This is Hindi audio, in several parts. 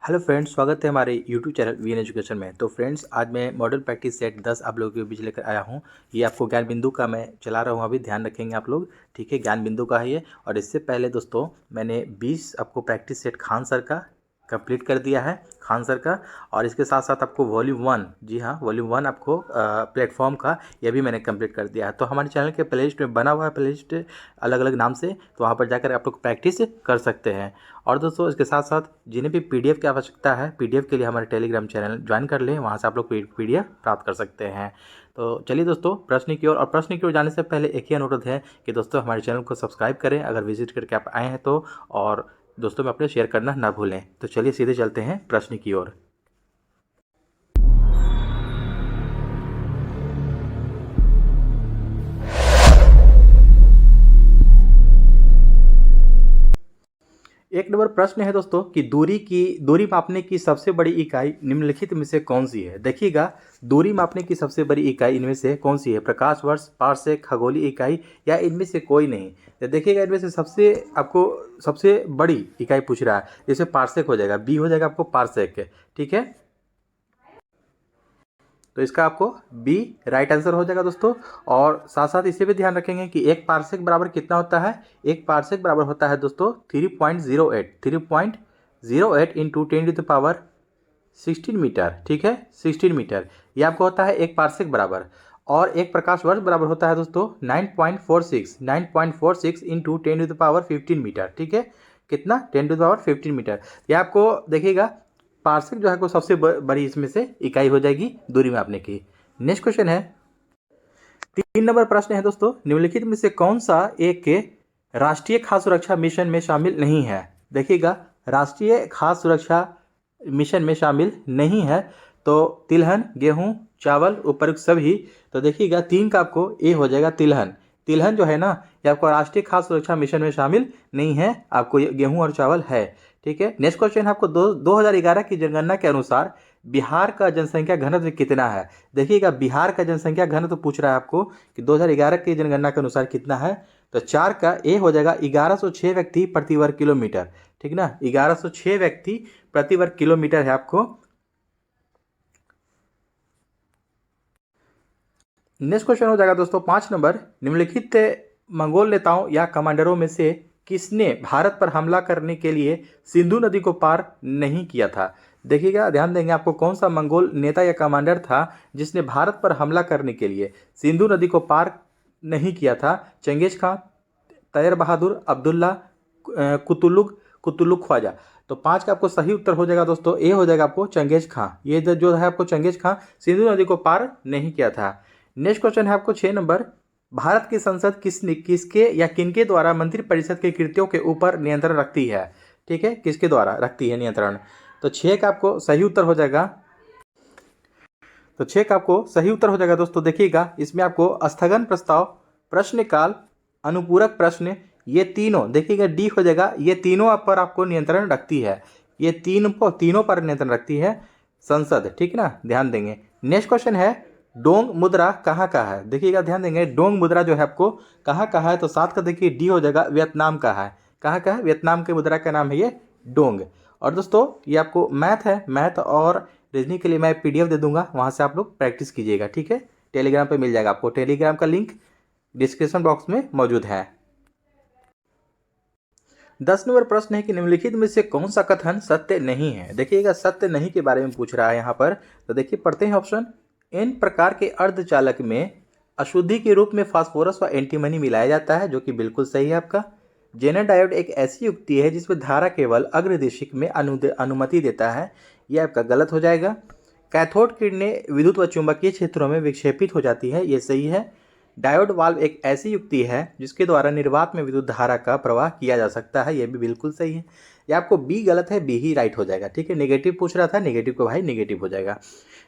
हेलो फ्रेंड्स, स्वागत है हमारे यूट्यूब चैनल वीएन एजुकेशन में। तो फ्रेंड्स, आज मैं मॉडल प्रैक्टिस सेट 10 आप लोगों के बीच लेकर आया हूँ। ये आपको ज्ञान बिंदु का मैं चला रहा हूँ, अभी ध्यान रखेंगे आप लोग, ठीक है। ज्ञान बिंदु का है ये। और इससे पहले दोस्तों मैंने 20 आपको प्रैक्टिस सेट खान सर का कंप्लीट कर दिया है, खान सर का। और इसके साथ साथ आपको वॉल्यूम 1, जी हाँ वॉल्यूम 1 आपको प्लेटफॉर्म का ये भी मैंने कंप्लीट कर दिया है। तो हमारे चैनल के प्लेलिस्ट में बना हुआ है, प्लेलिस्ट अलग अलग नाम से, तो वहाँ पर जाकर आप लोग प्रैक्टिस कर सकते हैं। और दोस्तों इसके साथ साथ जिन्हें भी पीडीएफ की आवश्यकता है, पीडीएफ के लिए हमारे टेलीग्राम चैनल ज्वाइन कर लें, वहाँ से आप लोग पीडीएफ प्राप्त कर सकते हैं। तो चलिए दोस्तों प्रश्न की ओर। और प्रश्न की ओर जाने से पहले एक ही अनुरोध है कि दोस्तों हमारे चैनल को सब्सक्राइब करें अगर विजिट करके आप आए हैं तो, और दोस्तों में अपने शेयर करना ना भूलें। तो चलिए सीधे चलते हैं प्रश्न की ओर। एक नंबर प्रश्न है दोस्तों कि दूरी मापने की सबसे बड़ी इकाई निम्नलिखित में से कौन सी है। देखिएगा, दूरी मापने की सबसे बड़ी इकाई इनमें से कौन सी है? प्रकाश वर्ष, पारसेक, खगोलीय इकाई, या इनमें से कोई नहीं। तो देखिएगा, इनमें से सबसे बड़ी इकाई पूछ रहा है, जैसे पारसेक हो जाएगा, बी हो जाएगा आपको पारसेक, ठीक है। तो इसका आपको बी राइट आंसर हो जाएगा दोस्तों। और साथ साथ इसे भी ध्यान रखेंगे कि एक पारसेक बराबर कितना होता है। एक पारसेक बराबर होता है दोस्तों 3.08 इंटू 10⁻16 मीटर, ठीक है, 16 मीटर। ये आपको होता है एक पारसेक बराबर। और एक प्रकाश वर्ष बराबर होता है दोस्तों 9.46 इंटू 10⁻15 मीटर, ठीक है। कितना? 10⁻15 मीटर। ये आपको देखिएगा, पार्सेक जो है को सबसे बड़ी इसमें से इकाई हो जाएगी दूरी मापने की। नेक्स्ट क्वेश्चन है, 3 नंबर प्रश्न है दोस्तों, निम्नलिखित में से कौन सा एक राष्ट्रीय खाद्य सुरक्षा मिशन में शामिल नहीं है। देखिएगा, राष्ट्रीय खाद्य सुरक्षा मिशन में शामिल नहीं है तो तिलहन, गेहूं, चावल, उपयुक्त सभी। तो देखिएगा 3 का आपको ए हो जाएगा, तिलहन। तिलहन जो है ना, ये आपको राष्ट्रीय खाद्य सुरक्षा मिशन में शामिल नहीं है, आपको गेहूं और चावल है, ठीक है। नेक्स्ट क्वेश्चन है आपको 2011 की जनगणना के अनुसार बिहार का जनसंख्या घनत्व कितना है। देखिएगा, बिहार का जनसंख्या घनत्व पूछ रहा है आपको कि 2011 की जनगणना के अनुसार कितना है। तो 4 का ए हो जाएगा 1106 व्यक्ति प्रति वर्ग किलोमीटर, ठीक ना। 1106 व्यक्ति प्रति वर्ग किलोमीटर है आपको। नेक्स्ट क्वेश्चन हो जाएगा दोस्तों 5 नंबर, निम्नलिखित मंगोल नेताओं या कमांडरों में से किसने भारत पर हमला करने के लिए सिंधु नदी को पार नहीं किया था। देखिएगा, ध्यान देंगे, आपको कौन सा मंगोल नेता या कमांडर था जिसने भारत पर हमला करने के लिए सिंधु नदी को पार नहीं किया था। चंगेज खां, तैयर बहादुर, अब्दुल्ला, कुतुलुक ख्वाजा। तो 5 का आपको सही उत्तर हो जाएगा दोस्तों, ए हो जाएगा आपको चंगेज खां। ये जो है आपको चंगेज खां सिंधु नदी को पार नहीं किया था। नेक्स्ट क्वेश्चन है आपको 6 नंबर, भारत की संसद किसके या किनके द्वारा मंत्रिपरिषद के कृत्यों के ऊपर नियंत्रण रखती है, ठीक है, किसके द्वारा रखती है नियंत्रण। तो 6 का आपको सही उत्तर हो जाएगा। तो 6 का आपको सही उत्तर हो जाएगा दोस्तों। देखिएगा, इसमें आपको स्थगन प्रस्ताव, प्रश्नकाल, अनुपूरक प्रश्न, ये तीनों, देखिएगा डी हो जाएगा, ये तीनों पर आपको नियंत्रण रखती है। ये तीनों पर नियंत्रण रखती है संसद, ठीक ना, ध्यान देंगे। नेक्स्ट क्वेश्चन है, डोंग मुद्रा कहाँ का है। देखिएगा, ध्यान देंगे, डोंग मुद्रा जो है आपको कहाँ का है। तो 7 का देखिए डी हो जाएगा, वियतनाम का है। कहाँ का है? वियतनाम के मुद्रा का नाम है ये डोंग। और दोस्तों ये आपको मैथ है, मैथ और रीजनिंग के लिए मैं पीडीएफ दे दूंगा, वहाँ से आप लोग प्रैक्टिस कीजिएगा, ठीक है। टेलीग्राम पे मिल जाएगा आपको, टेलीग्राम का लिंक डिस्क्रिप्शन बॉक्स में मौजूद है। 10 नंबर प्रश्न है कि निम्नलिखित में से कौन सा कथन सत्य नहीं है। देखिएगा, सत्य नहीं के बारे में पूछ रहा है यहाँ पर। तो देखिए, पढ़ते हैं ऑप्शन। इन प्रकार के अर्धचालक में अशुद्धि के रूप में फास्फोरस व एंटीमनी मिलाया जाता है, जो कि बिल्कुल सही है आपका। जेनर डायोड एक ऐसी युक्ति है जिसमें धारा केवल अग्रदिशिक में अनुमति देता है, यह आपका गलत हो जाएगा। कैथोड किरणें विद्युत व चुंबकीय क्षेत्रों में विक्षेपित हो जाती है, ये सही है। डायोड वाल्व एक ऐसी युक्ति है जिसके द्वारा निर्वात में विद्युत धारा का प्रवाह किया जा सकता है, यह भी बिल्कुल सही है। ये आपको बी गलत है, बी ही राइट हो जाएगा, ठीक है। नेगेटिव पूछ रहा था, नेगेटिव को भाई नेगेटिव हो जाएगा।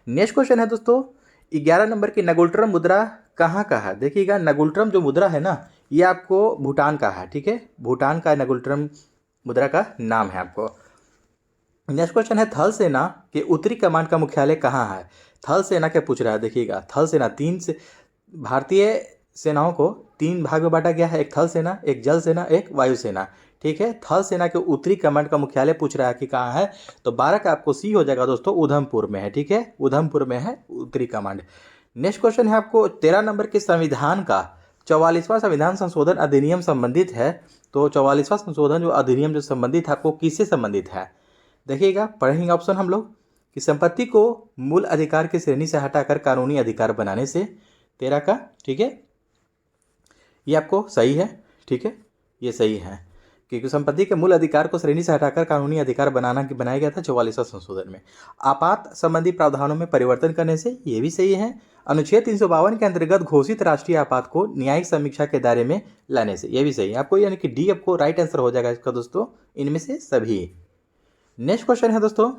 नेक्स्ट क्वेश्चन है दोस्तों 11 नंबर की, नगुल्ट्रम मुद्रा कहाँ का है। देखिएगा, नगुल्ट्रम जो मुद्रा है ना, ये आपको भूटान का है, ठीक है। भूटान का नगुल्ट्रम मुद्रा का नाम है आपको। नेक्स्ट क्वेश्चन है, थल सेना के उत्तरी कमांड का मुख्यालय कहाँ है। थल सेना क्या पूछ रहा है। देखिएगा, थल सेना भारतीय सेनाओं को 3 भाग में बांटा गया है, एक थल सेना, एक जल सेना, एक वायु सेना, ठीक है। थल सेना के उत्तरी कमांड का मुख्यालय पूछ रहा है कि कहाँ है, तो 12 का आपको सी हो जाएगा दोस्तों, उधमपुर में है। ठीक है, उधमपुर में है उत्तरी कमांड। नेक्स्ट क्वेश्चन है आपको 13 नंबर के संविधान का 44वां संविधान संशोधन अधिनियम संबंधित है। तो 44वां संशोधन जो अधिनियम जो संबंधित है आपको किससे संबंधित है? देखिएगा, पढ़ेंगे ऑप्शन हम लोग कि संपत्ति को मूल अधिकार की श्रेणी से हटाकर कानूनी अधिकार बनाने से, 13 का। ठीक है, ये आपको सही है। ठीक है, ये सही है, क्योंकि संपत्ति के मूल अधिकार को श्रेणी से हटाकर कानूनी अधिकार बनाया गया था 44वां संशोधन में। आपात संबंधी प्रावधानों में परिवर्तन करने से, ये भी सही है। अनुच्छेद 352 के अंतर्गत घोषित राष्ट्रीय आपात को न्यायिक समीक्षा के दायरे में लाने से, ये भी सही है आपको, यानी कि डी आपको राइट आंसर हो जाएगा इसका दोस्तों, इनमें से सभी। नेक्स्ट क्वेश्चन है दोस्तों,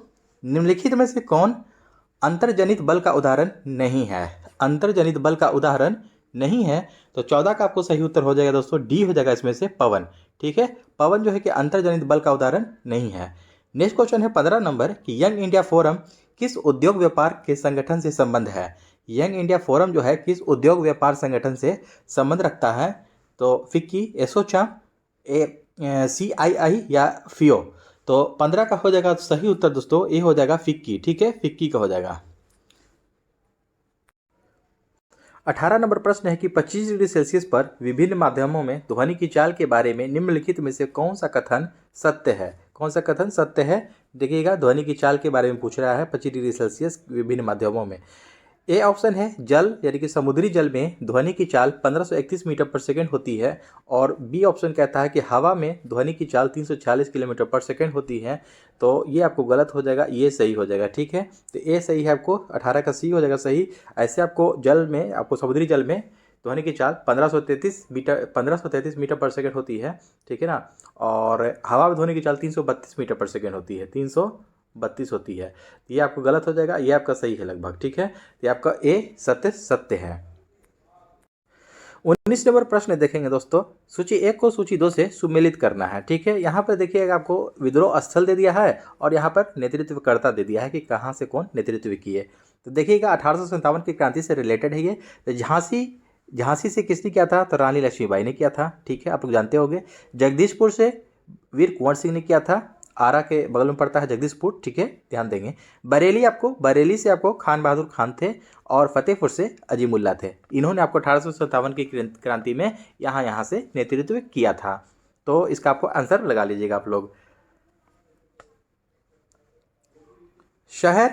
निम्नलिखित में से कौन अंतर्जनित बल का उदाहरण नहीं है? अंतर्जनित बल का उदाहरण नहीं है, तो 14 का आपको सही उत्तर हो जाएगा दोस्तों, डी हो जाएगा इसमें से, पवन। ठीक है, पवन जो है कि अंतर्जनित बल का उदाहरण नहीं है। नेक्स्ट क्वेश्चन है 15 नंबर कि यंग इंडिया फोरम किस उद्योग व्यापार के संगठन से संबंध है? यंग इंडिया फोरम जो है किस उद्योग व्यापार संगठन से संबंध रखता है? तो फिक्की, एसोचैम, CII या फियो। तो 15 का हो जाएगा सही उत्तर दोस्तों, ये हो जाएगा फिक्की। ठीक है, फिक्की का हो जाएगा। 18 नंबर प्रश्न है कि 25 डिग्री सेल्सियस पर विभिन्न माध्यमों में ध्वनि की चाल के बारे में निम्नलिखित में से कौन सा कथन सत्य है? कौन सा कथन सत्य है? देखिएगा, ध्वनि की चाल के बारे में पूछ रहा है 25 डिग्री सेल्सियस विभिन्न माध्यमों में। ए ऑप्शन है जल, यानी कि समुद्री जल में ध्वनि की चाल 1531 मीटर पर सेकेंड होती है, और बी ऑप्शन कहता है कि हवा में ध्वनि की चाल 340 किलोमीटर पर सेकेंड होती है। तो ये आपको गलत हो जाएगा, ये सही हो जाएगा। ठीक है, तो ए सही है आपको, 18 का सी हो जाएगा सही। ऐसे आपको जल में, आपको समुद्री जल में ध्वनि की चाल 1533 मीटर पर सेकेंड होती है। ठीक है ना, और हवा में ध्वनि की चाल 332 मीटर पर सेकेंड होती है, 332 होती है। ये आपको गलत हो जाएगा, ये आपका सही है लगभग। ठीक है, ये आपका ए सत्य है। 19 नंबर प्रश्न देखेंगे दोस्तों, सूची 1 को सूची 2 से सुमेलित करना है। ठीक है, यहाँ पर देखिएगा आपको विद्रोह स्थल दे दिया है और यहाँ पर नेतृत्व कर्ता दे दिया है कि कहाँ से कौन नेतृत्व किए। तो देखिएगा 1857 की क्रांति से रिलेटेड है ये। तो झांसी से किसने किया था? तो रानी लक्ष्मीबाई ने किया था। ठीक है, आप लोग जानते होंगे। जगदीशपुर से वीर कुंवर सिंह ने किया था, आरा के बगल में पड़ता है जगदीशपुर। ठीक है, ध्यान देंगे। बरेली से आपको खान बहादुर खान थे, और फतेहपुर से अजीमुल्ला थे। इन्होंने आपको 1857 की क्रांति में यहाँ से नेतृत्व किया था। तो इसका आपको आंसर लगा लीजिएगा आप लोग। शहर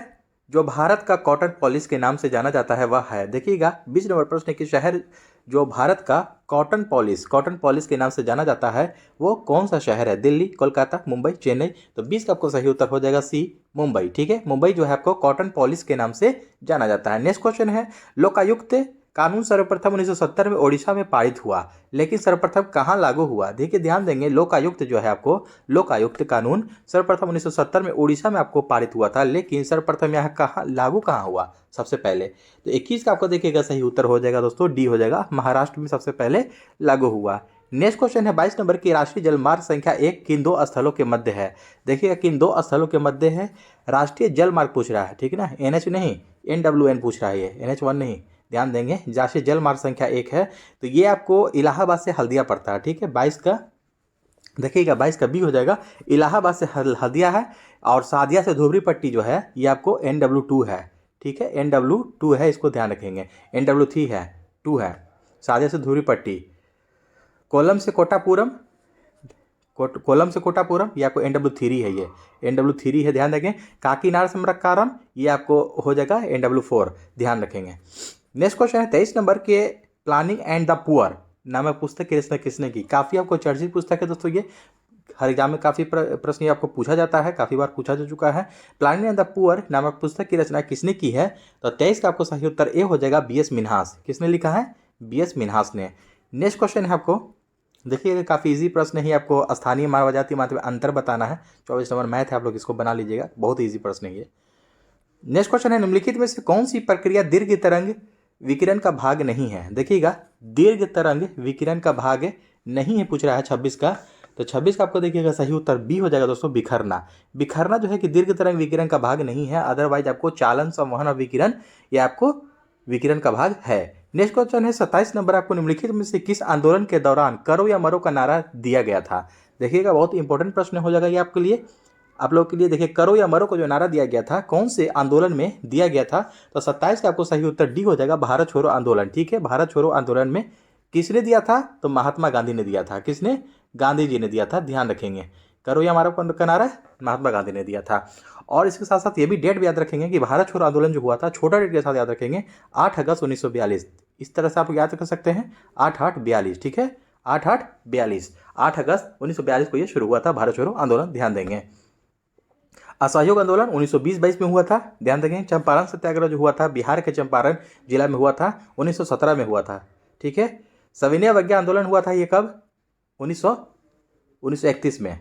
जो भारत का कॉटन पॉलिश के नाम से जाना जाता है वह है, देखिएगा 20 नंबर प्रश्न है कि शहर जो भारत का कॉटन पॉलिश के नाम से जाना जाता है वो कौन सा शहर है? दिल्ली, कोलकाता, मुंबई, चेन्नई। तो 20 का आपको सही उत्तर हो जाएगा सी, मुंबई। ठीक है, मुंबई जो है आपको कॉटन पॉलिश के नाम से जाना जाता है। नेक्स्ट क्वेश्चन है, लोकायुक्त कानून सर्वप्रथम 1970 में ओडिशा में पारित हुआ, लेकिन सर्वप्रथम कहाँ लागू हुआ? देखिए ध्यान देंगे, लोकायुक्त जो है आपको, लोकायुक्त कानून सर्वप्रथम 1970 में ओडिशा में आपको पारित हुआ था, लेकिन सर्वप्रथम यहाँ लागू कहाँ हुआ सबसे पहले? तो 21 का आपको देखिएगा सही उत्तर हो जाएगा दोस्तों, डी हो जाएगा, महाराष्ट्र में सबसे पहले लागू हुआ। नेक्स्ट क्वेश्चन है 22 नंबर की, राष्ट्रीय जलमार्ग संख्या 1 किन दो स्थलों के मध्य है? देखिएगा किन दो स्थलों के मध्य है, राष्ट्रीय जलमार्ग पूछ रहा है। ठीक है ना, NH नहीं, NWN पूछ रहा है, ये NH1 नहीं, ध्यान देंगे। राष्ट्रीय जलमार्ग संख्या 1 है, तो ये आपको इलाहाबाद से हल्दिया पड़ता है। ठीक है, 22 का देखिएगा, 22 का बी हो जाएगा, इलाहाबाद से हल्दिया है, और सादिया से धुबरी पट्टी जो है ये आपको NW2 है। ठीक है, NW2 है, इसको ध्यान रखेंगे। NW3 है, 2 है, सादिया से धुबरी पट्टी। कोलम से कोटापुरम ये आपको NW3 है, ये NW3 है, ध्यान रखें। काकीनाड़ से मरक्कारम ये आपको हो जाएगा NW4, ध्यान रखेंगे। नेक्स्ट क्वेश्चन है 23 नंबर के, प्लानिंग एंड द पुअर नामक पुस्तक की रचना किसने की? काफ़ी आपको चर्चित पुस्तक है दोस्तों, ये हर एग्जाम में काफ़ी प्रश्न ये आपको पूछा जाता है, काफ़ी बार पूछा जा चुका है। प्लानिंग एंड द पुअर नामक पुस्तक की रचना किसने की है? तो 23 का आपको सही उत्तर ए हो जाएगा, BS मिन्हास। किसने लिखा है? BS मिन्हास ने। नेक्स्ट क्वेश्चन है आपको, देखिए काफ़ी इजी प्रश्न है, आपको स्थानीय मानव जाति मात्रा में अंतर बताना है। 24 नंबर मैथ है, आप लोग इसको बना लीजिएगा, बहुत ईजी प्रश्न है ये। नेक्स्ट क्वेश्चन है, निम्नलिखित में से कौन सी प्रक्रिया दीर्घ तरंग विकिरण का भाग नहीं है? देखिएगा, दीर्घ तरंग विकिरण का भाग नहीं है पूछ रहा है 26 का। तो 26 का आपको देखिएगा सही उत्तर बी हो जाएगा दोस्तों, बिखरना जो है कि दीर्घ तरंग विकिरण का भाग नहीं है। अदरवाइज आपको चालन, संवहन और विकिरण ये आपको विकिरण का भाग है। नेक्स्ट क्वेश्चन है 27 नंबर, आपको निम्नलिखित में से किस आंदोलन के दौरान करो या मरो का नारा दिया गया था? देखिएगा बहुत इंपॉर्टेंट प्रश्न हो जाएगा ये आपके लिए, आप लोग के लिए। देखिए, करो या मरो को जो नारा दिया गया था कौन से आंदोलन में दिया गया था? तो 27 का आपको सही उत्तर डी हो जाएगा, भारत छोड़ो आंदोलन। ठीक है, भारत छोड़ो आंदोलन में किसने दिया था? तो महात्मा गांधी ने दिया था। किसने? गांधी जी ने दिया था, ध्यान रखेंगे। करो या मरो का नारा महात्मा गांधी ने दिया था। और इसके साथ साथ ये भी डेट भी याद रखेंगे कि भारत छोड़ो आंदोलन जो हुआ था, छोटा डेट के साथ याद रखेंगे, 8 अगस्त 1942। इस तरह से आप याद कर सकते हैं, 8/8/42। ठीक है, 8/8/42, 8 अगस्त 1942 को ये शुरू हुआ था भारत छोड़ो आंदोलन, ध्यान देंगे। असहयोग आंदोलन 1920-22 में हुआ था, ध्यान देंगे। चंपारण सत्याग्रह जो हुआ था बिहार के चंपारण जिला में हुआ था, 1917 में हुआ था। ठीक है, सविनय अवज्ञा आंदोलन हुआ था ये कब? 1931 में।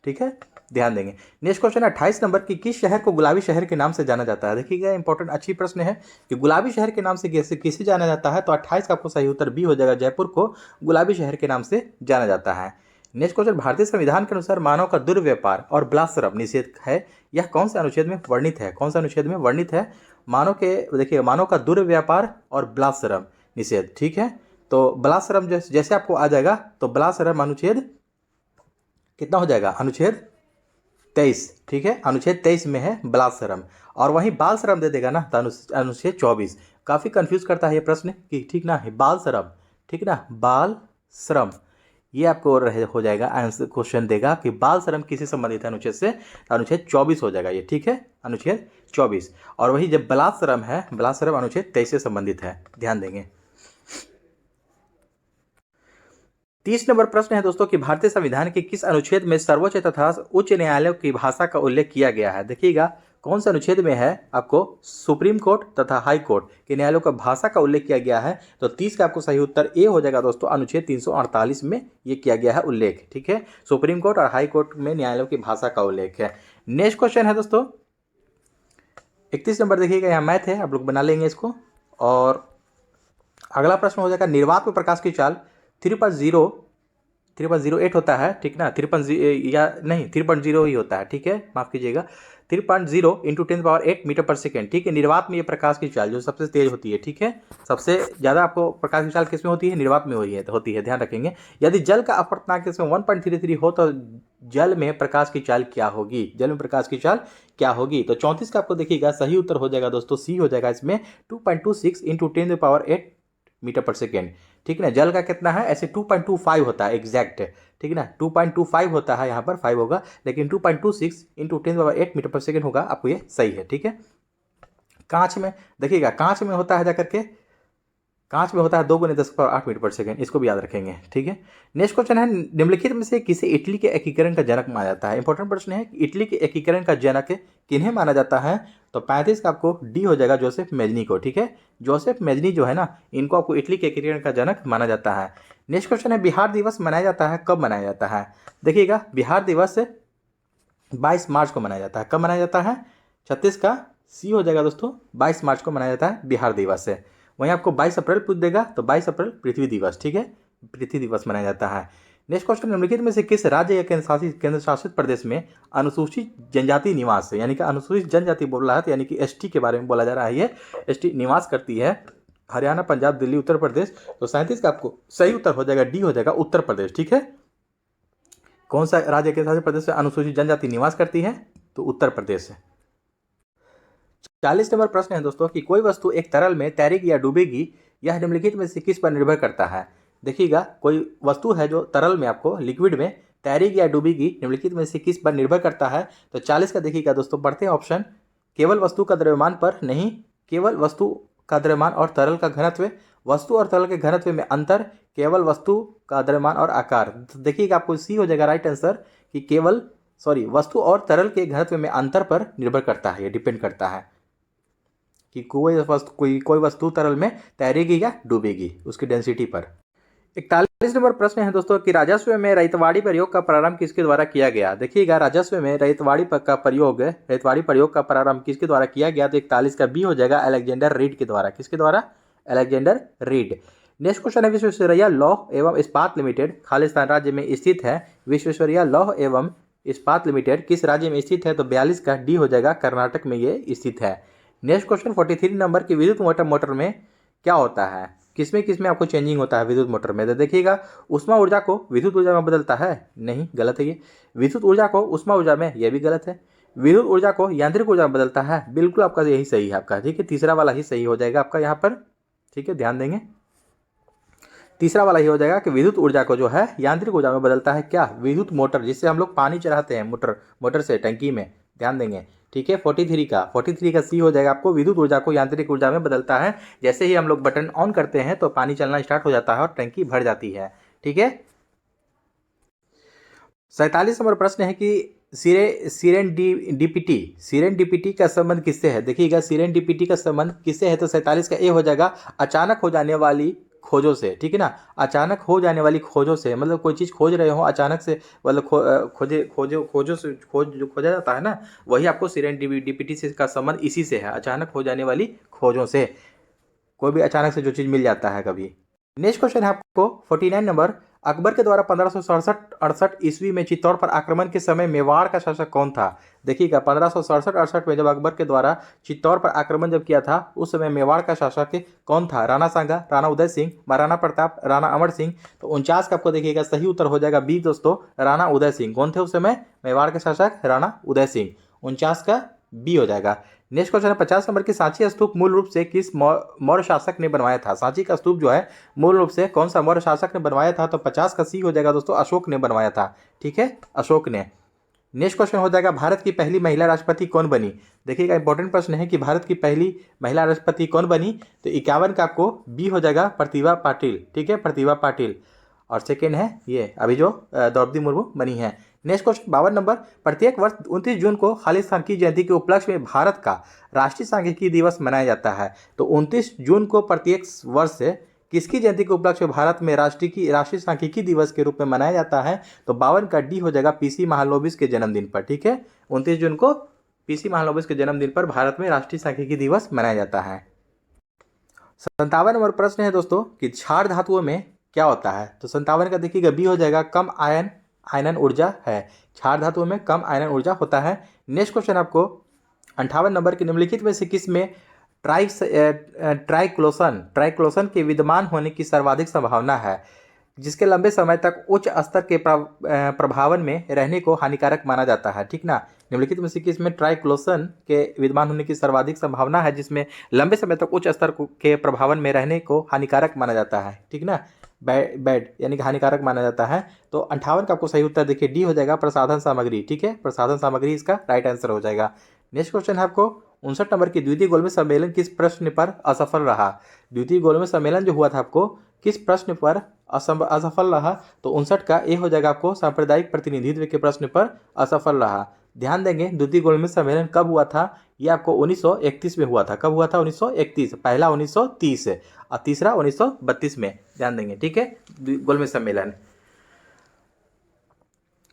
ठीक है, ध्यान देंगे। नेक्स्ट क्वेश्चन 28 नंबर की, किस शहर को गुलाबी शहर के नाम से जाना जाता है? देखिएगा इंपॉर्टेंट अच्छी प्रश्न है कि गुलाबी शहर के नाम से किसे जाना जाता है? तो 28 का आपको सही उत्तर बी हो जाएगा, जयपुर को गुलाबी शहर के नाम से जाना जाता है। नेक्स्ट क्वेश्चन, भारतीय संविधान के अनुसार मानव का दुर्व्यापार और बलात्सर्व निषेध है, यह कौन से अनुच्छेद में वर्णित है? कौन सा अनुच्छेद में वर्णित है? मानव के, देखिए, मानव का दुर्व्यापार और बलात्सर्व निषेध। ठीक है, तो बलात्सर्व जैसे आपको आ जाएगा, तो बलात्सर्व अनुच्छेद कितना हो जाएगा? अनुच्छेद 23। ठीक है, अनुच्छेद 23 में है बलात्सर्व। और वहीं बाल श्रम दे देगा ना, तो अनुच्छेद 24। काफ़ी कंफ्यूज करता है ये प्रश्न कि, ठीक ना, बाल श्रम, ठीक ना, बाल श्रम, ये आपको हो जाएगा आंसर, क्वेश्चन देगा कि बाल श्रम किससे संबंधित है अनुच्छेद से? अनुच्छेद 24 हो जाएगा ये। ठीक है, अनुच्छेद 24। और वही जब बलात्सर्व है, बलात्सर्व अनुच्छेद 23 से संबंधित है, ध्यान देंगे। 30 नंबर प्रश्न है दोस्तों कि भारतीय संविधान के किस अनुच्छेद में सर्वोच्च तथा उच्च न्यायालयों की भाषा का उल्लेख किया गया है? देखिएगा कौन सा अनुच्छेद में है, आपको सुप्रीम कोर्ट तथा हाई कोर्ट के न्यायालयों का भाषा का उल्लेख किया गया है। तो 30 का आपको सही उत्तर ए हो जाएगा दोस्तों, अनुच्छेद 348 में ये किया गया है उल्लेख। ठीक है, सुप्रीम कोर्ट और हाई कोर्ट में न्यायालयों की भाषा का उल्लेख है। नेक्स्ट क्वेश्चन है दोस्तों 31 नंबर, देखिएगा यहाँ मैथ है, आप लोग बना लेंगे इसको। और अगला प्रश्न हो जाएगा, निर्वात में प्रकाश की चाल 3.08 होता है, ठीक ना, 3.0 ही होता है। ठीक है, माफ कीजिएगा, 3.0 × 10⁸ मीटर पर सेकेंड। ठीक है, निर्वात में ये प्रकाश की चाल जो सबसे तेज होती है। ठीक है, सबसे ज़्यादा आपको प्रकाश की चाल किस में होती है? निर्वात में होती है, ध्यान रखेंगे। यदि जल का अपवर्तनांक इसमें 1.33 हो तो जल में प्रकाश की चाल क्या होगी? जल में प्रकाश की चाल क्या होगी? तो 34 का आपको देखिएगा सही उत्तर हो जाएगा दोस्तों, सी हो जाएगा इसमें, 2.26 × 10⁸ मीटर पर सेकेंड। ठीक है ना, जल का कितना है? ऐसे 2.25 होता है एग्जैक्ट, ठीक है ना, 2.25 होता है, यहाँ पर 5 होगा, लेकिन 2.26 × 10⁸ मीटर पर सेकेंड होगा, आपको ये सही है। ठीक है, कांच में देखिएगा, कांच में होता है जाकर के, कांच में होता है 2 × 10⁸ मीटर पर सेकेंड, इसको भी याद रखेंगे। ठीक है, नेक्स्ट क्वेश्चन है, निम्नलिखित में से किसे इटली के एकीकरण का जनक माना जाता है? इंपॉर्टेंट प्रश्न है, इटली के एकीकरण का जनक किन्हें माना जाता है? तो 35 का आपको डी हो जाएगा, जोसेफ मेजनी को। ठीक है, जोसेफ मेजनी जो है ना, इनको आपको इटली के एकीकरण का जनक माना जाता है। नेक्स्ट क्वेश्चन है, बिहार दिवस मनाया जाता है, कब मनाया जाता है? देखिएगा, बिहार दिवस 22 मार्च को मनाया जाता है। कब मनाया जाता है? 36 का सी हो जाएगा दोस्तों, 22 मार्च को मनाया जाता है बिहार दिवस है। वहीं आपको 22 अप्रैल पूछ देगा, तो 22 अप्रैल पृथ्वी दिवस। ठीक है, पृथ्वी दिवस मनाया जाता है। नेक्स्ट क्वेश्चन, निम्नलिखित में से किस राज्य या केंद्र शासित प्रदेश में अनुसूचित जनजाति निवास है? यानी कि अनुसूचित जनजाति बोल रहा है, तो यानी कि एसटी के बारे में बोला जा रहा है, ये एसटी निवास करती है हरियाणा, पंजाब, दिल्ली, उत्तर प्रदेश। तो 37 का आपको सही उत्तर हो जाएगा, डी हो जाएगा, उत्तर प्रदेश। ठीक है, कौन सा राज्य के शासित प्रदेश से अनुसूचित जनजाति निवास करती है? तो उत्तर प्रदेश है। 40 नंबर प्रश्न है दोस्तों कि कोई वस्तु एक तरल में तैरेगी या डूबेगी, यह निम्नलिखित में से किस पर निर्भर करता है? देखिएगा, कोई वस्तु है जो तरल में आपको लिक्विड में तैरेगी या डूबेगी, निम्नलिखित में से किस पर निर्भर करता है? तो 40 का देखिएगा दोस्तों, बढ़ते हैं ऑप्शन, केवल वस्तु का द्रव्यमान पर नहीं, केवल वस्तु का द्रव्यमान और तरल का घनत्व, वस्तु और तरल के घनत्व में अंतर, केवल वस्तु का द्रव्यमान और आकार। तो देखिएगा आपको सी हो जाएगा राइट आंसर, कि वस्तु और तरल के घनत्व में अंतर पर निर्भर करता है, ये डिपेंड करता है कि कोई वस्तु तरल में तैरेगी या डूबेगी, उसकी डेंसिटी पर। 41 नंबर प्रश्न है दोस्तों कि राजस्व में रयतवाड़ी प्रयोग का प्रारंभ किसके द्वारा किया गया? देखिएगा, राजस्व में रयतवाड़ी प्रयोग का प्रारंभ किसके द्वारा किया गया? तो 41 का बी हो जाएगा, अलेक्जेंडर रीड के द्वारा। किसके द्वारा? Alexander read. नेक्स्ट क्वेश्चन है, विश्वेश्वरैया लौह एवं इस्पात लिमिटेड खालिस्तान राज्य में स्थित है। विश्वेश्वरैया लौह एवं इस्पात लिमिटेड किस राज्य में स्थित है? तो 42 का डी हो जाएगा, कर्नाटक में ये स्थित है। नेक्स्ट क्वेश्चन 43 नंबर की, विद्युत मोटर में क्या होता है? किसमें आपको चेंजिंग होता है विद्युत मोटर में? तो देखिएगा, ऊष्मा ऊर्जा को विद्युत ऊर्जा में बदलता है, नहीं, गलत है ये। विद्युत ऊर्जा को ऊष्मा ऊर्जा में, यह भी गलत है। विद्युत ऊर्जा को यांत्रिक ऊर्जा में बदलता है, बिल्कुल आपका यही सही है आपका, ठीक है, तीसरा वाला ही सही हो जाएगा आपका यहाँ पर, ठीक है, ध्यान देंगे, तीसरा वाला ही हो जाएगा कि विद्युत ऊर्जा को जो है यांत्रिक ऊर्जा में बदलता है क्या? विद्युत मोटर, जिससे हम लोग पानी चढ़ाते हैं मोटर से टंकी में, ध्यान देंगे, ठीक है। 43 का सी हो जाएगा आपको, विद्युत ऊर्जा को यांत्रिक ऊर्जा में बदलता है। जैसे ही हम लोग बटन ऑन करते हैं तो पानी चलना स्टार्ट हो जाता है और टंकी भर जाती है, ठीक है। 47 नंबर प्रश्न है कि सीरेंडिपिटी का संबंध किससे है? देखिएगा, सीरेंडिपिटी का संबंध किससे है? तो 47 का ए हो जाएगा, अचानक हो जाने वाली खोजों से, ठीक है ना, अचानक हो जाने वाली खोजों से, मतलब कोई चीज़ खोज रहे हो अचानक से, मतलब खोजों से जो खोजा जाता है ना, वही आपको सीरेंडिपिटी से का संबंध इसी से है, अचानक हो जाने वाली खोजों से, कोई भी अचानक से जो चीज़ मिल जाता है कभी। नेक्स्ट क्वेश्चन है आपको 49 नंबर, अकबर के द्वारा 1567-68 ईस्वी में चित्तौड़ पर आक्रमण के समय मेवाड़ का शासक कौन था? देखिएगा, 1567-68 में जब अकबर के द्वारा चित्तौड़ पर आक्रमण जब किया था, उस समय मेवाड़ का शासक कौन था? राणा सांगा, राणा उदय सिंह, महाराणा प्रताप, राणा अमर सिंह। तो 49 का आपको देखिएगा सही उत्तर हो जाएगा बी दोस्तों, राणा उदय सिंह। कौन थे उस समय मेवाड़ के शासक? राणा उदय सिंह। 49 का बी हो जाएगा। नेक्स्ट क्वेश्चन है 50 नंबर की, सांची स्तूप मूल रूप से किस मौर्य शासक ने बनवाया था? सांची का स्तूप जो है मूल रूप से कौन सा मौर्य शासक ने बनवाया था? तो 50 का सी हो जाएगा दोस्तों, अशोक ने बनवाया था, ठीक है, अशोक ने। नेक्स्ट क्वेश्चन हो जाएगा, भारत की पहली महिला राष्ट्रपति कौन बनी? देखिएगा, इंपॉर्टेंट प्रश्न है कि भारत की पहली महिला राष्ट्रपति कौन बनी? तो 51 का आपको बी हो जाएगा, प्रतिभा पाटिल, ठीक है, प्रतिभा पाटिल। और सेकेंड है ये अभी जो द्रौपदी मुर्मू बनी है। नेक्स्ट क्वेश्चन 52 नंबर, प्रत्येक वर्ष 29 जून को खालिस्तान की जयंती के उपलक्ष्य में भारत का राष्ट्रीय सांख्यिकी दिवस मनाया जाता है। तो 29 जून को प्रत्येक वर्ष से किसकी जयंती के उपलक्ष्य में भारत में राष्ट्रीय सांख्यिकी दिवस के रूप में मनाया जाता है? तो 52 का डी हो जाएगा, पीसी महालनोबिस के जन्मदिन पर, ठीक है, 29 जून को पीसी महालनोबिस के जन्मदिन पर भारत में राष्ट्रीय सांख्यिकी दिवस मनाया जाता है। 57 नंबर प्रश्न है दोस्तों कि क्षार धातुओं में क्या होता है? तो 57 का देखिएगा बी हो जाएगा, कम आयनन ऊर्जा है, क्षार धातुओं में कम आयनन ऊर्जा होता है। नेक्स्ट क्वेश्चन आपको 58 नंबर के, निम्नलिखित में से किस में ट्राइक्लोसन के विद्यमान होने की सर्वाधिक संभावना है, जिसके लंबे समय तक उच्च स्तर के प्रभावन में रहने को हानिकारक माना जाता है, ठीक ना। निम्नलिखित में से किस में ट्राइक्लोसन के विद्यमान होने की सर्वाधिक संभावना है, जिसमें लंबे समय तक उच्च स्तर के प्रभावन में रहने को हानिकारक माना जाता है, ठीक ना, बैड यानी कि हानिकारक माना जाता है। तो 58 का आपको सही उत्तर देखिए डी हो जाएगा, प्रसाधन सामग्री, ठीक है, प्रसाधन सामग्री इसका राइट आंसर हो जाएगा। नेक्स्ट क्वेश्चन है आपको 59 नंबर की, द्वितीय गोलमेज सम्मेलन किस प्रश्न पर असफल रहा? द्वितीय गोलमेज सम्मेलन जो हुआ था आपको किस प्रश्न पर असफल रहा? तो 59 का ए हो जाएगा आपको, सांप्रदायिक प्रतिनिधित्व के प्रश्न पर असफल रहा। ध्यान देंगे, द्वितीय गोलमेज सम्मेलन कब हुआ था? ये आपको 1931 में हुआ था। कब हुआ था? 1931, पहला 1930 और तीसरा 1932 में, ध्यान देंगे, ठीक है, गोलमेज सम्मेलन।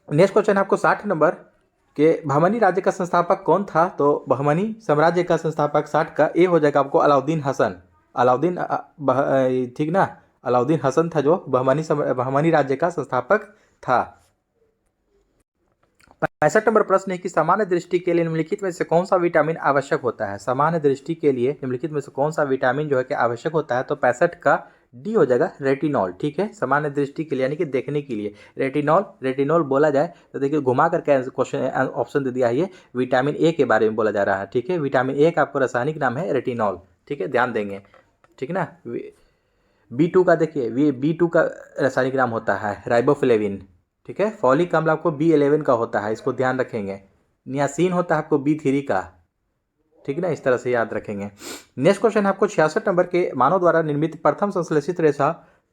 नेक्स्ट क्वेश्चन आपको 60 नंबर के, बहमनी राज्य का संस्थापक कौन था? तो बहमनी साम्राज्य का संस्थापक 60 का ए हो जाएगा आपको, अलाउद्दीन हसन, ठीक ना, अलाउद्दीन हसन था जो बहमनी राज्य का संस्थापक था। 65 नंबर प्रश्न है कि सामान्य दृष्टि के लिए निम्नलिखित में से कौन सा विटामिन आवश्यक होता है? सामान्य दृष्टि के लिए निम्नलिखित में से कौन सा विटामिन जो है कि आवश्यक होता है? तो 65 का डी हो जाएगा, रेटिनॉल, ठीक है, सामान्य दृष्टि के लिए यानी कि देखने के लिए रेटिनॉल बोला जाए तो देखिए घुमा करके क्वेश्चन ऑप्शन दे दिया है, ये विटामिन ए के बारे में बोला जा रहा है, ठीक है, विटामिन ए का आपको रासायनिक नाम है रेटिनॉल, ठीक है, ध्यान देंगे, ठीक ना। B2 का देखिए, B2 का रासायनिक नाम होता है राइबोफ्लेविन, ठीक है, फॉलिक अम्ल आपको B11 का होता है, इसको ध्यान रखेंगे। नियासिन होता है आपको B3 का, ठीक है ना, इस तरह से याद रखेंगे। नेक्स्ट क्वेश्चन है आपको 66 नंबर के, मानव द्वारा निर्मित प्रथम संश्लेषित रेशा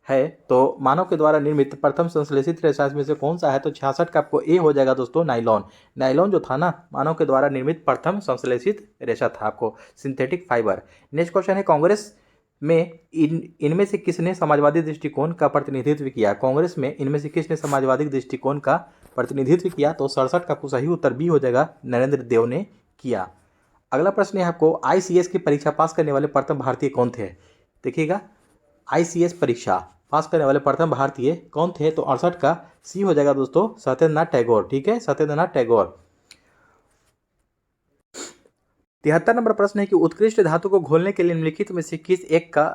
है, तो मानव के द्वारा निर्मित प्रथम संश्लेषित रेशा इसमें से कौन सा है? तो 66 का आपको ए हो जाएगा दोस्तों, नाइलॉन जो था ना, मानव के द्वारा निर्मित प्रथम संश्लेषित रेशा था आपको, सिंथेटिक फाइबर। नेक्स्ट क्वेश्चन है, कांग्रेस में इनमें से किसने समाजवादी दृष्टिकोण का प्रतिनिधित्व किया? कांग्रेस में इनमें से किसने समाजवादी दृष्टिकोण का प्रतिनिधित्व किया? तो 67 का आपको सही उत्तर बी हो जाएगा, नरेंद्र देव ने किया। अगला प्रश्न है आपको, ICS की परीक्षा पास करने वाले प्रथम भारतीय कौन थे? देखिएगा, ICS परीक्षा पास करने वाले प्रथम भारतीय कौन थे? तो 68 का सी हो जाएगा दोस्तों, सत्येंद्रनाथ टैगोर, ठीक है, सत्येंद्रनाथ टैगोर। 73 नंबर प्रश्न है कि उत्कृष्ट धातु को घोलने के लिए निम्नलिखित में से किस एक का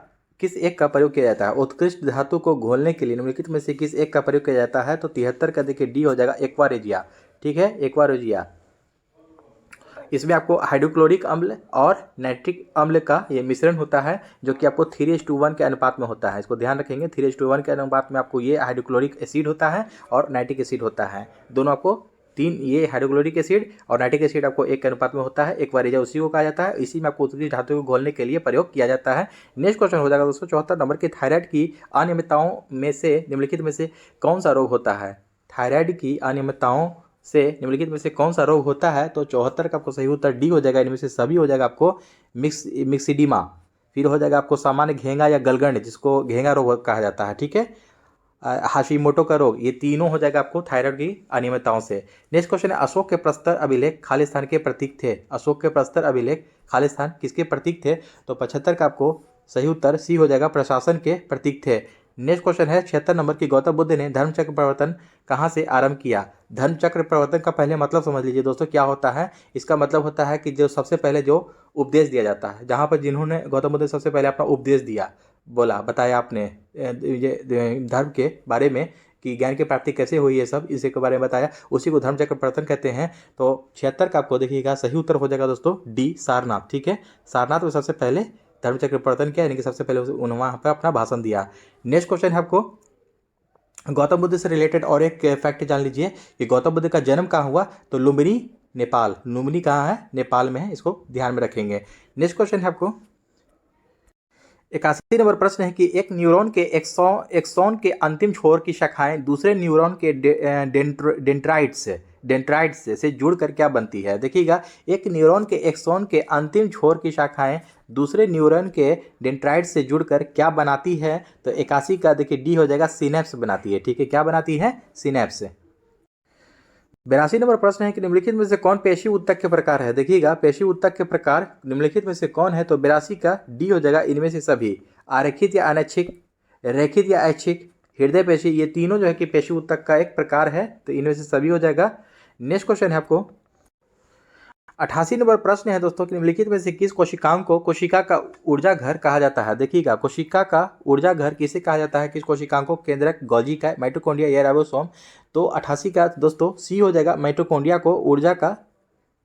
किस एक का प्रयोग किया जाता है? उत्कृष्ट धातु को घोलने के लिए निम्नलिखित में से किस एक का प्रयोग किया जाता है? तो 73 का देखिए डी हो जाएगा एक्वा रेजिया। ठीक है, एक्वा रेजिया। इसमें आपको हाइड्रोक्लोरिक अम्ल और नाइट्रिक अम्ल का ये मिश्रण होता है, जो कि आपको 3:1 के अनुपात में होता है। इसको ध्यान रखेंगे, 3:1 के अनुपात में आपको ये हाइड्रोक्लोरिक एसिड होता है और नाइट्रिक एसिड होता है। दोनों आपको तीन, ये हाइड्रोक्लोरिक एसिड और नाइट्रिक एसिड आपको एक के अनुपात में होता है। एक बार उसी को कहा जाता है। इसी में आपको उत्कृष्ट धातु को घोलने के लिए प्रयोग किया जाता है। नेक्स्ट क्वेश्चन हो जाएगा दोस्तों 74 नंबर की, थायराइड की अनियमितताओं में से निम्नलिखित में से कौन सा रोग होता है? थायराइड की अनियमितताओं से निम्नलिखित में से कौन सा रोग होता है? तो 74 का आपको सही उत्तर डी हो जाएगा। इनमें से सभी हो जाएगा आपको मिक्सिडीमा। फिर हो जाएगा आपको सामान्य घेंगा या गलगंड, जिसको घेंगा रोग कहा जाता है। ठीक है, हाशिमोटो का रोग, ये तीनों हो जाएगा आपको थायराइड की अनियमितताओं से। नेक्स्ट क्वेश्चन है, अशोक के प्रस्तर अभिलेख खालिस्तान के प्रतीक थे। अशोक के प्रस्तर अभिलेख खालिस्तान किसके प्रतीक थे? तो 75 का आपको सही उत्तर सी हो जाएगा, प्रशासन के प्रतीक थे। नेक्स्ट क्वेश्चन है 76 नंबर की, गौतम बुद्ध ने धर्मचक्र प्रवर्तन कहाँ से आरंभ किया? धर्मचक्र प्रवर्तन का पहले मतलब समझ लीजिए दोस्तों क्या होता है। इसका मतलब होता है कि जो सबसे पहले जो उपदेश दिया जाता है, जहाँ पर जिन्होंने गौतम बुद्ध ने सबसे पहले अपना उपदेश दिया, बोला, बताया आपने ये धर्म के बारे में कि ज्ञान की प्राप्ति कैसे हुई है, सब इसी के बारे में बताया, उसी को धर्मचक्र प्रवर्तन कहते हैं। तो 76 का आपको देखिएगा सही उत्तर हो जाएगा दोस्तों डी, सारनाथ। ठीक है, सारनाथ में सबसे पहले धर्मचक्र प्रवर्तन किया, यानी कि सबसे पहले उन्होंने वहाँ पर अपना भाषण दिया। नेक्स्ट क्वेश्चन है आपको गौतम बुद्ध से रिलेटेड और एक फैक्ट जान लीजिए कि गौतम बुद्ध का जन्म कहाँ हुआ? तो लुम्बिनी, नेपाल। लुम्बिनी कहाँ है? नेपाल में है, इसको ध्यान में रखेंगे। नेक्स्ट क्वेश्चन है आपको 81 नंबर प्रश्न है कि एक न्यूरॉन के एक्सॉन के अंतिम छोर की शाखाएं दूसरे न्यूरॉन के डेंड्राइट्स से जुड़कर क्या बनती है? देखिएगा, एक न्यूरॉन के एक्सॉन के अंतिम छोर की शाखाएं दूसरे न्यूरॉन के डेंड्राइट्स से जुड़कर क्या बनाती है? तो 81 का देखिए डी हो जाएगा, सिनेप्स बनाती है। ठीक है, क्या बनाती है? सिनेप्स। 82 नंबर प्रश्न है कि निम्नलिखित में से कौन पेशी ऊतक के प्रकार है? देखिएगा, पेशी ऊतक के प्रकार निम्नलिखित में से कौन है? तो 82 का डी हो जाएगा, इनमें से सभी। आरेखित या अनैच्छिक, रेखित या ऐच्छिक, हृदय पेशी, ये तीनों जो है कि पेशी ऊतक का एक प्रकार है, तो इनमें से सभी हो जाएगा। नेक्स्ट क्वेश्चन है आपको 88 नंबर प्रश्न है दोस्तों कि निम्नलिखित में से किस कोशिकाओं को कोशिका का ऊर्जा घर कहा जाता है? देखिएगा, कोशिका का ऊर्जा घर किसे कहा जाता है? किस कोशिकाओं को? केंद्रक, गोल्गी का, माइटोकॉन्ड्रिया या राइबोसोम। तो 88 का दोस्तों सी हो जाएगा, माइटोकॉन्ड्रिया को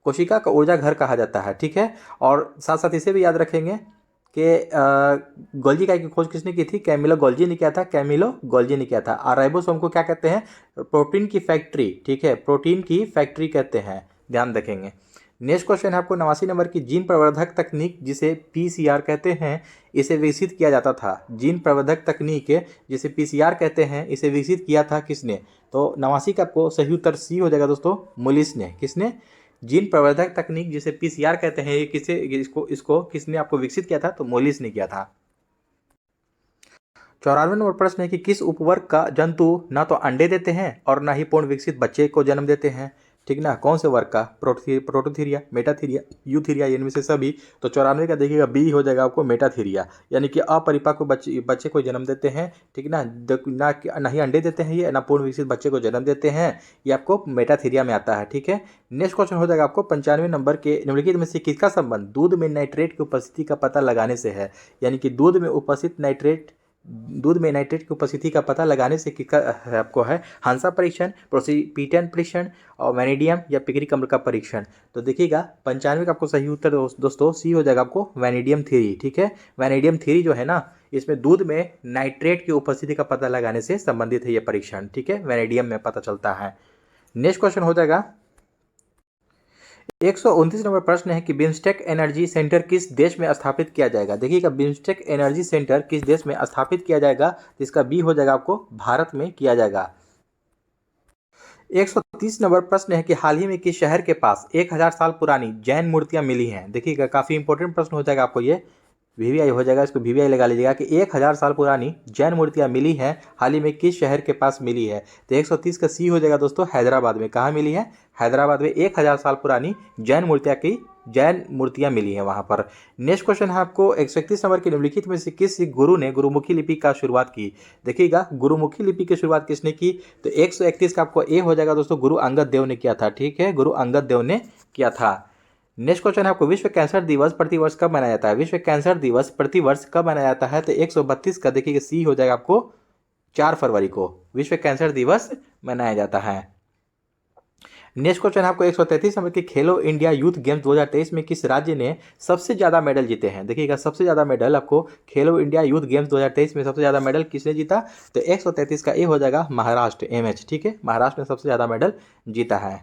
कोशिका का ऊर्जा घर कहा जाता है। ठीक है, और साथ साथ इसे भी याद रखेंगे कि गोल्गी का की खोज किसने की थी? कैमिलो गोल्जी ने किया था, कैमिलो गोल्जी ने किया था। और राइबोसोम को क्या कहते हैं? प्रोटीन की फैक्ट्री। ठीक है, प्रोटीन की फैक्ट्री कहते हैं, ध्यान रखेंगे। नेक्स्ट क्वेश्चन है आपको 89 नंबर की, जीन प्रवर्धक तकनीक जिसे पीसीआर कहते हैं, इसे विकसित किया जाता था। जीन प्रवर्धक तकनीक जिसे पीसीआर कहते हैं, इसे विकसित किया था किसने? तो 89 का आपको सही उत्तर सी हो जाएगा दोस्तों, मोलिस ने। किसने? जीन प्रवर्धक तकनीक जिसे पीसीआर कहते हैं, इसको किसने आपको विकसित किया था? तो मोलिस ने किया था। 94 नंबर प्रश्न है कि किस उपवर्ग का जंतु ना तो अंडे देते हैं और ना ही पूर्ण विकसित बच्चे को जन्म देते हैं? ठीक ना, कौन से वर्ग का? प्रोटोथीरिया, मेटाथीरिया, यूथीरिया, इनमें से सभी। तो 94 का देखिएगा बी हो जाएगा आपको, मेटाथीरिया, यानी कि अपरिपक्व बच्चे को जन्म देते हैं। ठीक ना, ना ही अंडे देते हैं ये, ना पूर्ण विकसित बच्चे को जन्म देते हैं, ये आपको मेटाथीरिया में आता है। ठीक है, नेक्स्ट क्वेश्चन हो जाएगा आपको 95 नंबर के, निम्नलिखित में से किसका संबंध दूध में नाइट्रेट की उपस्थिति का पता लगाने से है? यानी कि दूध में नाइट्रेट की उपस्थिति का पता लगाने से किसका आपको है? हांसा परीक्षण, प्रोसिपिटेंट परीक्षण, और वैनिडियम या पिगरिक अम्ल का परीक्षण। तो देखिएगा 95 का आपको सही उत्तर दोस्तों सी हो जाएगा आपको, वैनिडियम थ्योरी। ठीक है, वैनिडियम थ्योरी जो है ना, इसमें दूध में नाइट्रेट की उपस्थिति का पता लगाने से संबंधित है ये परीक्षण। ठीक है, वैनिडियम में पता चलता है। नेक्स्ट क्वेश्चन हो जाएगा 129 नंबर प्रश्न है कि बिम्स्टेक एनर्जी सेंटर किस देश में स्थापित किया जाएगा? देखिएगा, बिम्स्टेक एनर्जी सेंटर किस देश में स्थापित किया जाएगा? तो इसका बी हो जाएगा आपको, भारत में किया जाएगा। 130 नंबर प्रश्न है कि हाल ही में किस शहर के पास 1000 साल पुरानी जैन मूर्तियां मिली हैं? देखिएगा, काफ़ी इंपॉर्टेंट प्रश्न हो जाएगा आपको ये, वीवीआई हो जाएगा, इसको वीवीआई लगा लीजिएगा कि 1000 साल पुरानी जैन मूर्तियां मिली हैं, हाल ही में किस शहर के पास मिली है? तो 130 का सी हो जाएगा दोस्तों, हैदराबाद में। कहाँ मिली है? हैदराबाद में 1000 साल पुरानी जैन मूर्तियां मिली हैं वहाँ पर। नेक्स्ट क्वेश्चन है आपको 131 नंबर के, निम्नलिखित में से किस गुरु ने गुरुमुखी लिपि का शुरुआत की? देखिएगा, गुरुमुखी लिपि की शुरुआत किसने की? तो 131 का आपको ए हो जाएगा दोस्तों, गुरु अंगद देव ने किया था। ठीक है, गुरु अंगद देव ने किया था। नेक्स्ट क्वेश्चन है आपको, विश्व कैंसर दिवस प्रतिवर्ष कब मनाया जाता है? विश्व कैंसर दिवस प्रतिवर्ष कब मनाया जाता है? तो 132 का देखिए सी हो जाएगा आपको 4 फरवरी को विश्व कैंसर दिवस मनाया जाता है। नेक्स्ट क्वेश्चन है आपको, 133 नंबर की, खेलो इंडिया यूथ गेम्स 2023 में किस राज्य ने सबसे ज़्यादा मेडल जीते हैं? देखिएगा सबसे ज़्यादा मेडल आपको खेलो इंडिया यूथ गेम्स 2023 में सबसे ज़्यादा मेडल किसने जीता? तो 133 का ए हो जाएगा महाराष्ट्र, MH, ठीक है, महाराष्ट्र ने सबसे ज़्यादा मेडल जीता है।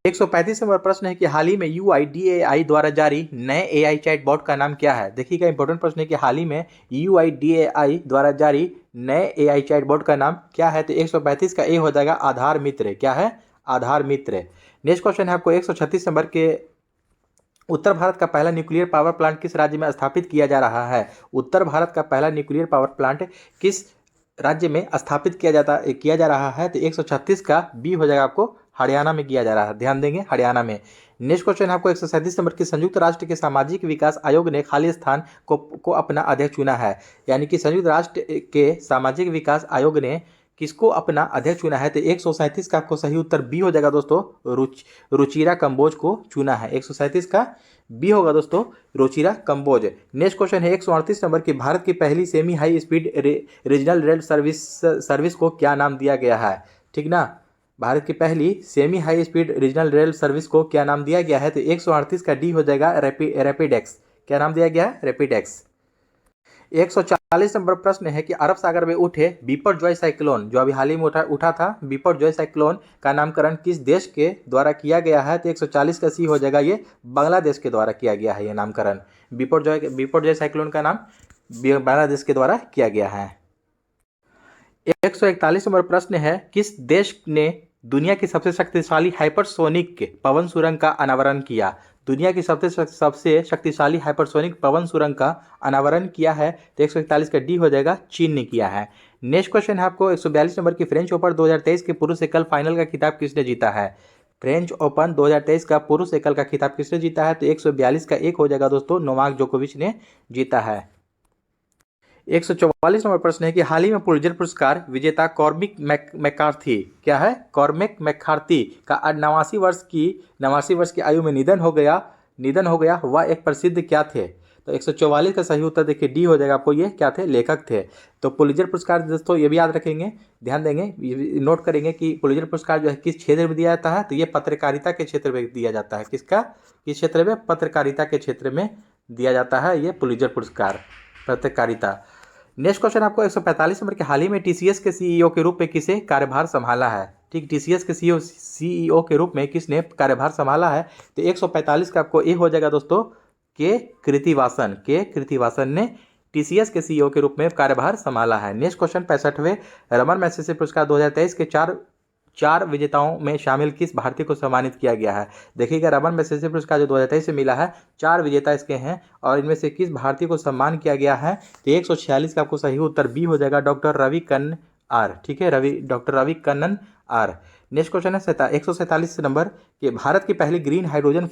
135 नंबर प्रश्न है कि हाल ही में UIDAI द्वारा जारी नए AI चैटबॉट का नाम क्या है? देखिएगा इंपॉर्टेंट प्रश्न है कि हाल ही में UIDAI द्वारा जारी नए AI चैटबॉट का नाम क्या है? तो 135 का ए हो जाएगा आधार मित्र। क्या है? आधार मित्र। नेक्स्ट क्वेश्चन है आपको, 136 नंबर के, उत्तर भारत का पहला न्यूक्लियर पावर प्लांट किस राज्य में स्थापित किया जा रहा है? उत्तर भारत का पहला न्यूक्लियर पावर प्लांट किस राज्य में स्थापित किया जा रहा है? तो 136 का बी हो जाएगा आपको हरियाणा में किया जा रहा है, ध्यान देंगे हरियाणा में। नेक्स्ट क्वेश्चन है आपको, 137 नंबर की, संयुक्त राष्ट्र के सामाजिक विकास आयोग ने खालिस्तान को अपना अध्यक्ष चुना है। यानी कि संयुक्त राष्ट्र के सामाजिक विकास आयोग ने किसको अपना अध्यक्ष चुना है? तो 137 का आपको सही उत्तर बी हो जाएगा दोस्तों, रुचिरा कंबोज को चुना है। 137 का बी होगा दोस्तों, रुचिरा कंबोज। नेक्स्ट क्वेश्चन है 138 नंबर की, भारत की पहली semi high speed regional rail service को क्या नाम दिया गया है? ठीक ना, भारत की पहली semi high speed regional rail service को क्या नाम दिया गया है? तो 138 का डी हो जाएगा रैपिडेक्स। क्या नाम दिया गया है? रैपिडेक्स। 140 नंबर प्रश्न है कि अरब सागर में उठे बिपरजॉय साइक्लोन, जो अभी हाल ही में उठा था, बिपरजॉय साइक्लोन का नामकरण किस देश के द्वारा किया गया है? तो 140 का सी हो जाएगा, ये बांग्लादेश के द्वारा किया गया है ये नामकरण। बिपरजॉय साइक्लोन का नाम बांग्लादेश के द्वारा किया गया है। 141 नंबर प्रश्न है, किस देश ने दुनिया की सबसे शक्तिशाली हाइपरसोनिक पवन सुरंग का अनावरण किया? दुनिया की सबसे शक्तिशाली हाइपरसोनिक पवन सुरंग का अनावरण किया है? तो 141 का डी हो जाएगा, चीन ने किया है। नेक्स्ट क्वेश्चन है आपको, 142 नंबर की, फ्रेंच ओपन 2023 के पुरुष एकल फाइनल का खिताब किसने जीता है? फ्रेंच ओपन 2023 का पुरुष एकल का खिताब किसने जीता है? तो 142 का एक हो जाएगा दोस्तों, नोवाक जोकोविच ने जीता है। 144 नंबर प्रश्न है कि हाल ही में पुलित्जर पुरस्कार विजेता कॉर्मिक मैकार्थी, क्या है? कॉर्मिक मैकार्थी का 89 वर्ष की आयु में निधन हो गया। वह एक प्रसिद्ध क्या थे? तो 144 का सही उत्तर देखिए डी हो जाएगा आपको, ये क्या थे? लेखक थे। तो पुलित्जर पुरस्कार दोस्तों ये भी याद रखेंगे, ध्यान देंगे, नोट करेंगे कि पुलित्जर पुरस्कार जो है किस क्षेत्र में दिया जाता है? तो ये पत्रकारिता के क्षेत्र में दिया जाता है। किस क्षेत्र में? पत्रकारिता के क्षेत्र में दिया जाता है ये पुलित्जर पुरस्कार, पत्रकारिता। नेक्स्ट क्वेश्चन आपको 145 नंबर के, हाल ही में TCS के CEO के रूप में किसे कार्यभार संभाला है? ठीक, TCS के CEO के रूप में किसने कार्यभार संभाला है? तो 145 का आपको ए हो जाएगा दोस्तों, के कृतिवासन ने TCS के CEO के रूप में कार्यभार संभाला है। नेक्स्ट क्वेश्चन 65वें रमन मैग्सेसे पुरस्कार 2023 के चार विजेताओं में शामिल किस भारतीय को सम्मानित किया गया है? देखिएगा रमन मैग्सेसे पुरस्कार जो 2023 से मिला है, 4 विजेता इसके हैं और इनमें से किस भारतीय को सम्मान किया गया है? तो 146 का आपको सही उत्तर बी हो जाएगा, डॉक्टर रवि कन्नन आर। ठीक है, doctor Ravi Kannan R. Next question है 147 नंबर कि भारत की पहली ग्रीन हाइड्रोजन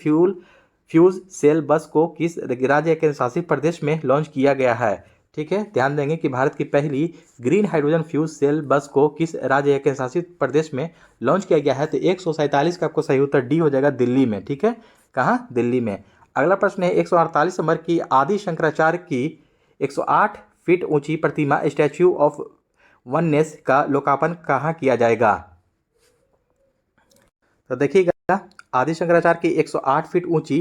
फ्यूज सेल बस को किस राज्य के शासित प्रदेश में लॉन्च किया गया है? ठीक है, ध्यान देंगे कि भारत की पहली ग्रीन हाइड्रोजन फ्यूज सेल बस को किस राज्य के शासित प्रदेश में लॉन्च किया गया है? तो 147 का आपको सही उत्तर डी हो जाएगा, दिल्ली में। ठीक है, कहाँ? दिल्ली में। अगला प्रश्न है 148 नंबर की, आदि शंकराचार्य की 108 फीट ऊंची प्रतिमा स्टैच्यू ऑफ वननेस का लोकार्पण कहाँ किया जाएगा? तो देखिएगा आदि शंकराचार्य की 108 फीट ऊंची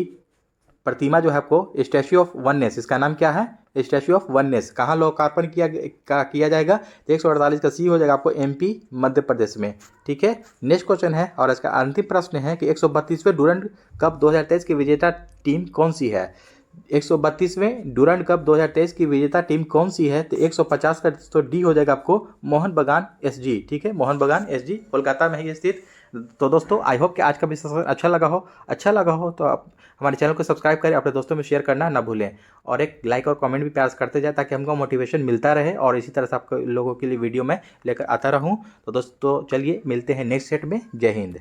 प्रतिमा जो है आपको स्टैच्यू ऑफ वननेस, इसका नाम क्या है? स्टैच्यू ऑफ वननेस कहाँ लोकार्पण किया जाएगा? तो 148 का सी हो जाएगा आपको, MP मध्य प्रदेश में। ठीक है, नेक्स्ट क्वेश्चन है और इसका अंतिम प्रश्न है कि 132वें डूरंड कप 2023 की विजेता टीम कौन सी है? 132वें डूरंड कप 2023 की विजेता टीम कौन सी है? तो 150 का तो डी हो जाएगा आपको, मोहन बगान SG। ठीक है, मोहन बगान SG कोलकाता में ही स्थित। तो दोस्तों आई होप कि आज का भी सेशन अच्छा लगा हो तो आप हमारे चैनल को सब्सक्राइब करें, अपने दोस्तों में शेयर करना ना भूलें और एक लाइक और कमेंट भी प्यार करते जाए ताकि हमको मोटिवेशन मिलता रहे और इसी तरह से आपको लोगों के लिए वीडियो में लेकर आता रहूं। तो दोस्तों चलिए मिलते हैं नेक्स्ट सेट में। जय हिंद।